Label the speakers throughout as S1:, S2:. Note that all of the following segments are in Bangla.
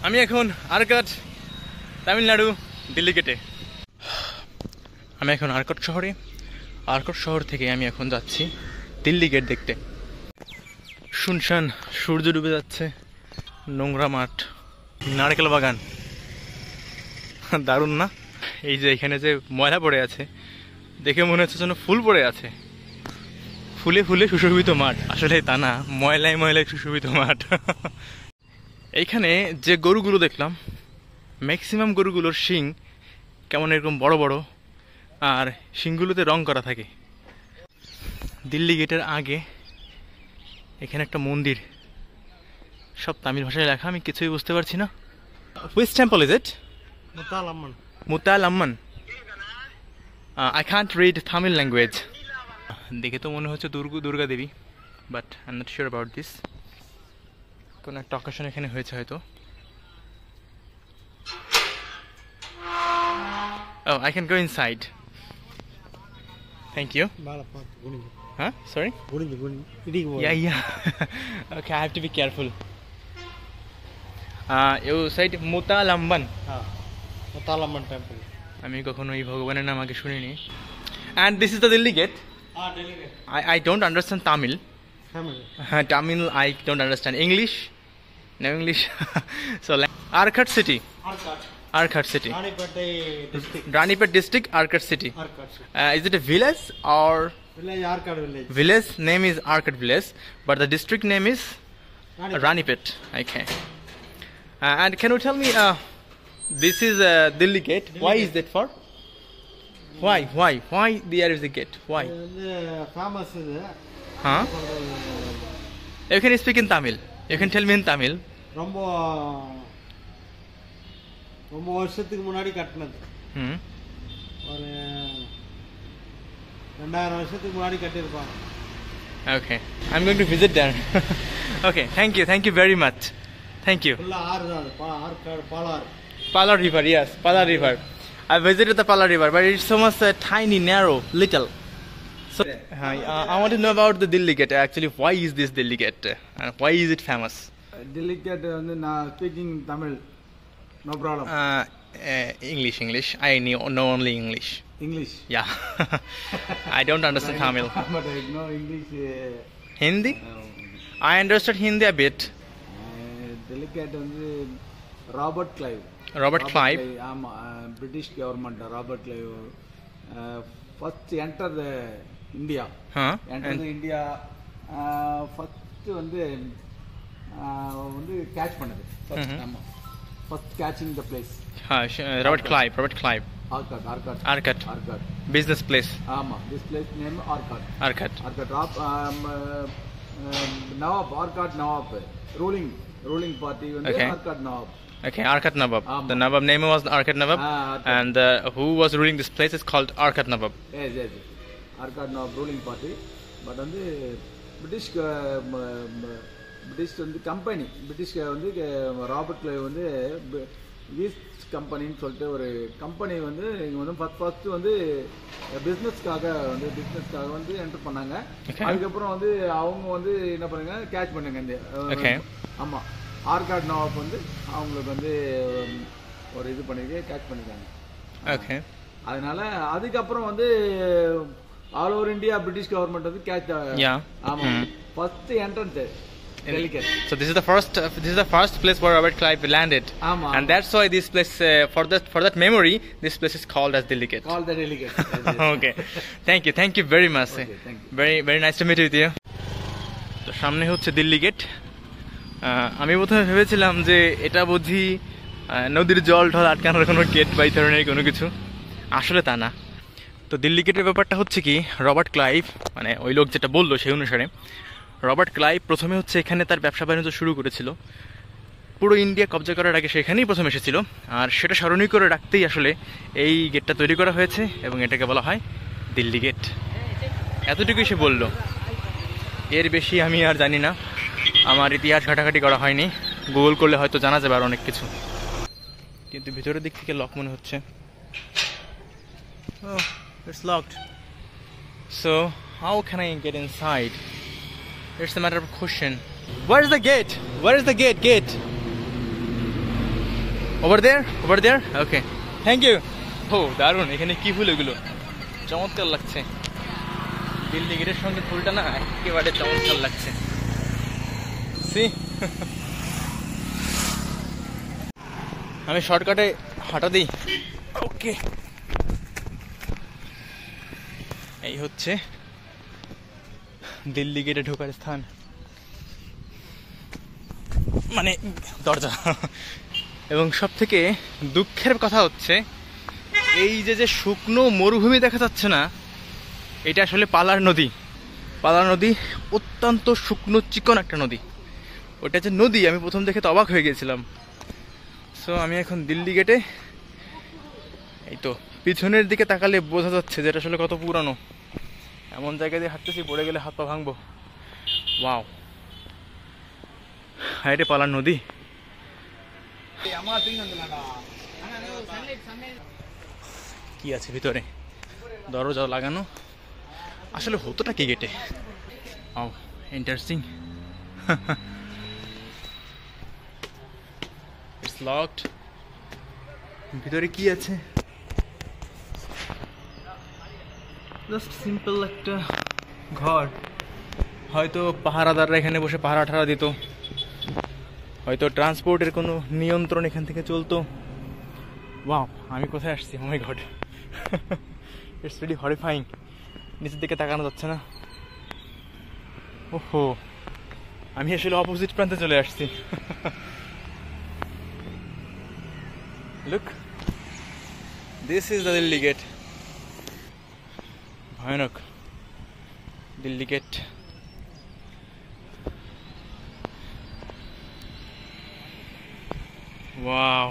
S1: আমি এখন আরকট তামিলনাড়ু দিল্লি গেটে। আমি এখন আরকট শহরে। আরকট শহর থেকে আমি এখন যাচ্ছি দিল্লি গেট দেখতে। শুনশান, সূর্য ডুবে যাচ্ছে, নোংরা মাঠ, নারকেল বাগান, দারুণ না? এই যে এখানে যে ময়লা পড়ে আছে দেখে মনে হচ্ছে যেন ফুল পড়ে আছে। ফুলে ফুলে সুশোভিত মাঠ, আসলে তা না, ময়লায় ময়লায় সুশোভিত মাঠ। এইখানে যে গরুগুলো দেখলাম, ম্যাক্সিমাম গরুগুলোর শিং কেমন এরকম বড় বড়, আর শিংগুলোতে রং করা থাকে। দিল্লি গেটের আগে এখানে একটা মন্দির, সব তামিল ভাষায় লেখা, আমি কিছুই বুঝতে পারছি না। Which temple is it?
S2: Mutalamman.
S1: Mutalamman. I can't read Tamil language. দেখে তো মনে হচ্ছে Durga Devi, but I am not sure about this. কোনো একটা অকেশন এখানে হয়েছে হয়তো। Oh, I can go inside. Thank you. Huh? Sorry? Yeah. Okay, I have to be careful. You said Mutalamman.
S2: Mutalamman temple.
S1: আমি কখনো এই ভগবানের নাম আগে শুনিনি। And this is the Delhi gate.
S2: Delhi gate.
S1: I don't understand Tamil. Tamil I don't understand. English? No English. So Arcot city. Arcot city. Ranipet district, Arcot city. Is it a village or?
S2: Village, Arcot village.
S1: Village name is Arcot village, but the district name is Ranipet. Okay. And can you tell me, this is Delhi gate. Why is that for? Why there is a gate? Why?
S2: Famous is
S1: Huh? You can speak in Tamil. You can tell me in Tamil.
S2: ரொம்ப வருஷத்துக்கு முன்னாடி கட்டினது. ஒரு 2000 வருஷத்துக்கு முன்னாடி கட்டியிருப்பாங்க.
S1: Okay, I'm going to visit there. Okay, thank you very much. Thank you. Pala River, yes, Pala River. I visited the Pala River, but it's so much tiny, narrow, little. So I want to know about the Delhi gate. Actually, why is this Delhi gate? And why is it famous?
S2: Delhi gate, speaking Tamil, no problem.
S1: English. I know only English.
S2: English?
S1: Yeah. I don't understand Tamil.
S2: But I know English.
S1: Hindi? I understood Hindi a bit.
S2: Delhi gate வந்து Robert Clive.
S1: ஆமா,
S2: British government, Robert Clive first enter the India. India first வந்து catch பண்ணது. First catching the place.
S1: Robert Clive. Arcot. Business place.
S2: This place name Arcot. Nawab. Ruling party வந்து Arcot Nawab.
S1: Okay, Arcot Nawab. The Nawab name was Arcot Nawab, and who was ruling this place is called Arcot Nawab.
S2: Yes. Arcot Nawab ruling party. But வந்து British வந்து company, British வந்து ராபர்ட் கிளைவ் வந்து ஈஸ்ட் கம்பெனின்னு சொல்லிட்டு ஒரு கம்பெனி வந்து இங்க வந்து ஃபர்ஸ்ட் வந்து பிசினஸ்க்காக வந்து என்டர் பண்ணாங்க. அதுக்கப்புறம் வந்து அவங்க வந்து என்ன பண்ணுங்க, கேட்ச் பண்ணுங்க இந்த. ஆமா, ஆர்காட் நவாப் வந்து அவங்களுக்கு வந்து ஒரு இது பண்ணிட்டு கேட்ச் பண்ணிருக்காங்க.
S1: ஓகே,
S2: அதனால அதுக்கப்புறம் வந்து all over India British government வந்து கேட்ச். ஆமா, first entrance Delhi gate.
S1: So this is the first place where Robert Clive landed. And that's why this place, for that memory, this place is called as Delhi gate.
S2: Called the Delhi gate.
S1: Okay, thank you very much.
S2: Okay, thank you.
S1: Very nice to meet with you. তো সামনে হচ্ছে দিল্লি গেট। আমি প্রথমে ভেবেছিলাম যে এটা বুঝি নদীর জল ঢল আটকানোর কোনো গেট বা এই ধরনের কোনো কিছু, আসলে তা না। তো দিল্লি গেটের ব্যাপারটা হচ্ছে কি, রবার্ট ক্লাইভ মানে ওই লোক যেটা বললো সেই অনুসারে রবার্ট ক্লাইভ প্রথমে হচ্ছে এখানে তার ব্যবসা বাণিজ্য শুরু করেছিল। পুরো ইন্ডিয়া কবজা করার আগে সেখানেই প্রথম এসেছিল, আর সেটা স্মরণীয় করে রাখতেই আসলে এই গেটটা তৈরি করা হয়েছে এবং এটাকে বলা হয় দিল্লি গেট। এতটুকুই সে বলল, এর বেশি আমি আর জানি না, আমার ইতিহাস ঘাটাঘাটি করা হয়নি, গুগল করলে হয়তো জানা যাবে আর অনেক কিছু। কিন্তু ভিতরের দিক থেকে লক মনে হচ্ছে। Oh, it's locked. So how can I get inside? It's a matter of question. Where is the gate? Gate. Over there okay, thank you. ও দারুণ, এখানে কি ফুল এগুলো, চমৎকার লাগছে। দিল্লি গেটের সঙ্গে ফুলটা না একেবারে চমৎকার লাগছে। সি আমি শর্টকাটে হাঁটা দিই। ওকে, এই হচ্ছে দিল্লি গেটে ঢোকার স্থান, মানে দরজা। এবং সব থেকে দুঃখের কথা হচ্ছে এই যে শুকনো মরুভূমি দেখা যাচ্ছে না, এটা আসলে পালার নদী। পালার নদী অত্যন্ত শুকনো চিকন একটা নদী। ওটা যে নদী আমি প্রথম দেখে তো অবাক হয়ে গেছিলাম। সো আমি এখন দিল্লি গেটে, এই তো পিছনের দিকে তাকালে বোঝা যাচ্ছে যে এটা আসলে কত পুরানো। এমন জায়গা দিয়ে হাঁটতেছি, পড়ে গেলে হাত পা ভাঙবো। ওয়াও, হ্যাঁ এটা পালার নদী। কি আছে ভিতরে, দরজা লাগানো, আসলে হতোটা কি গেটে? ও ইন্টারেস্টিং। It's locked. ভিতরে কি আছে? জাস্ট সিম্পল একটা ঘর। হয়তো পাহারাদাররা এখানে বসে পাহারা ঠাড়া দিত, হয়তো ট্রান্সপোর্টের কোনো নিয়ন্ত্রণ এখান থেকে চলতো। ওয়াও, আমি কোথায় আসছি? ও মাই গড, ইটস ভেরি হরিফাইং। নিচের দিকে তাকানো যাচ্ছে না। ওহো, আমি আসলে অপোজিট প্রান্তে চলে আসছি। Look, this is the Delhi Gate. ভয়ানক Delhi Gate. Wow,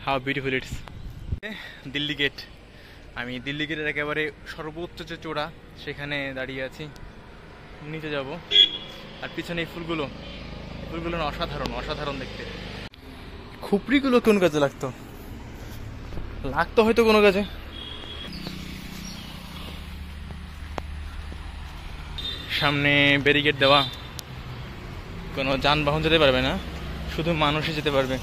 S1: how beautiful it's. Delhi Gate. আমি দিল্লি গেটের একেবারে সর্বোচ্চ যে চূড়া সেখানে দাঁড়িয়ে আছি, নিচে যাব। আর পিছনে এই ফুলগুলো না অসাধারণ, অসাধারণ দেখতে। খুপড়িগুলো কোন কাজে লাগতো হয়তো কোনো কাজে। সামনে ব্যারিকেড দেওয়া, কোনো যানবাহন যেতে পারবে না, শুধু মানুষই যেতে পারবে।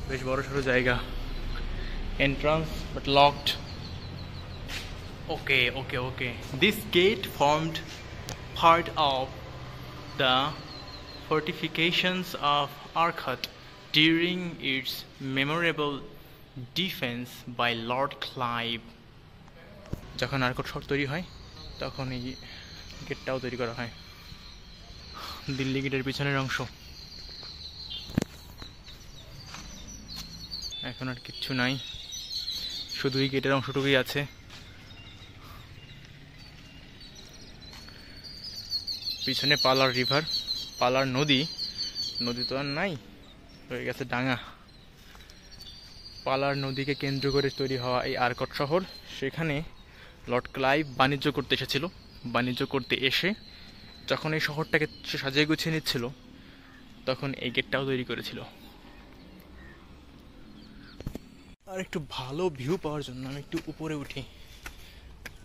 S1: বেশ বড় সড়ো জায়গা। Entrance but locked. Okay okay okay, this gate formed part of the fortifications of Arcot during its memorable defense by Lord Clive. যখন আরকট শহর তৈরি হয় তখন এই গেটটাও তৈরি করা হয়। দিল্লি গেটের পিছনের অংশ। এখন আর কিচ্ছু নাই, শুধু এই গেটের অংশটুকুই আছে। পিছনে পালার রিভার, পালার নদী তো আর নাই, হয়ে গেছে ডাঙা। পালার নদীকে কেন্দ্র করে তৈরি হওয়া এই আরকট শহর, সেখানে লর্ড ক্লাইভ বাণিজ্য করতে এসেছিল। বাণিজ্য করতে এসে যখন এই শহরটাকে সাজিয়ে গুছিয়ে নিচ্ছিল, তখন এই গেটটাও তৈরি করেছিল। আর একটু ভালো ভিউ পাওয়ার জন্য আমি একটু উপরে উঠি।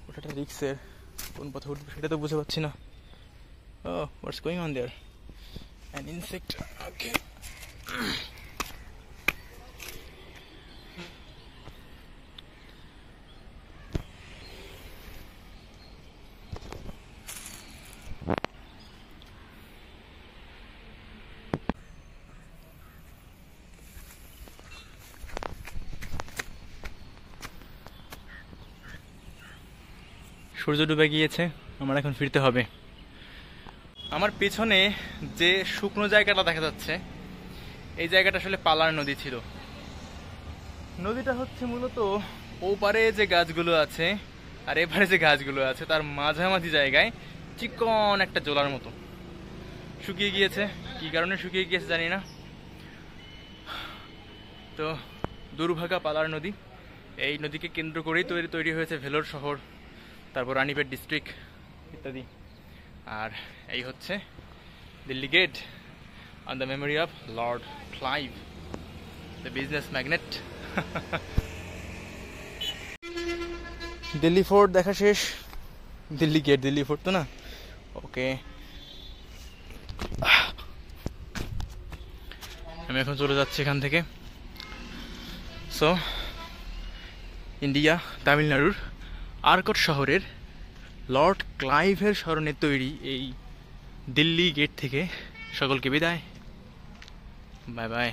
S1: ওটা রিক্সের, কোন পথে উঠবো সেটা তো বুঝতে পারছি না। Oh, what's going on there? An insect. Okay. সূর্য ডুবে গিয়েছে, আমার এখন ফিরতে হবে। আমার পেছনে যে শুকনো জায়গাটা দেখা যাচ্ছে, এই জায়গাটা আসলে পালার নদী ছিল। নদীটা হচ্ছে মূলত ওপারে যে গাছগুলো আছে আর এপারে যে গাছগুলো আছে তার মাঝামাঝি জায়গায় চিকন একটা জলার মতো শুকিয়ে গিয়েছে। কি কারণে শুকিয়ে গিয়েছে জানি না। তো দুর্ভাগা পালার নদী, এই নদীকে কেন্দ্র করেই তৈরি হয়েছে ভেলোর শহর, তারপর রানীপেট ডিস্ট্রিক্ট ইত্যাদি। আর এই হচ্ছে Delhi gate on the memory of Lord Clive, the business magnate. Delhi fort দেখা শেষ, দিল্লি গেট, দিল্লি ফোর্ট তো না? ওকে, আমি এখন চলে যাচ্ছি এখান থেকে। সো ইন্ডিয়া, তামিলনাড়ুর আরকট শহরের লর্ড ক্লাইভের স্মরণে তৈরি এই দিল্লি গেট থেকে সকলকে বিদায়, বাই বাই।